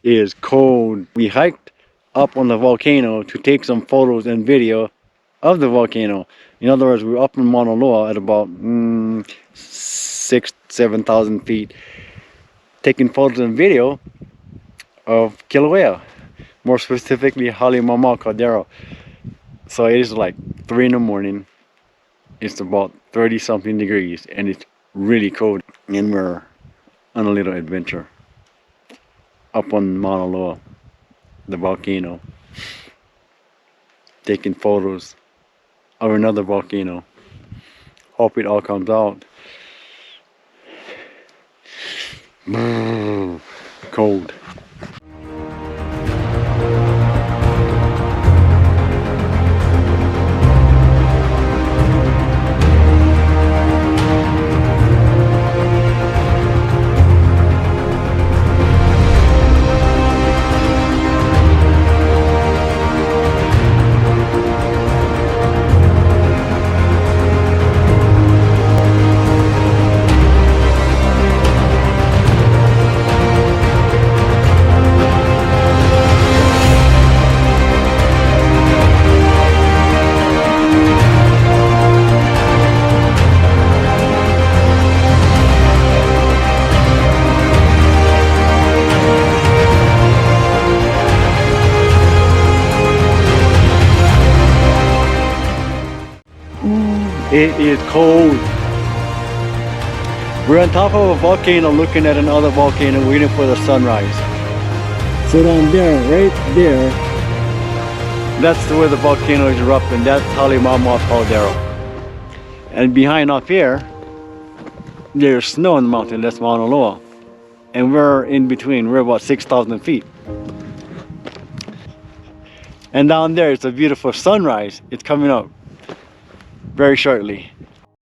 is cold. We hiked up on the volcano to take some photos and video of the volcano. In other words, we were up in Mauna Loa at about 7,000 feet, taking photos and video of Kilauea, more specifically Halemaumau caldera. So it is like 3 in the morning. It's about 30 something degrees and it's really cold, and we're on a little adventure up on Mauna Loa, the volcano, taking photos of another volcano. Hope it all comes out. Cold. It is cold. We're on top of a volcano looking at another volcano waiting for the sunrise. So down there, right there, that's where the volcano is erupting. That's Halemaumau caldera. And behind up here, there's snow on the mountain. That's Mauna Loa. And we're in between. We're about 6,000 feet. And down there, it's a beautiful sunrise. It's coming up very shortly.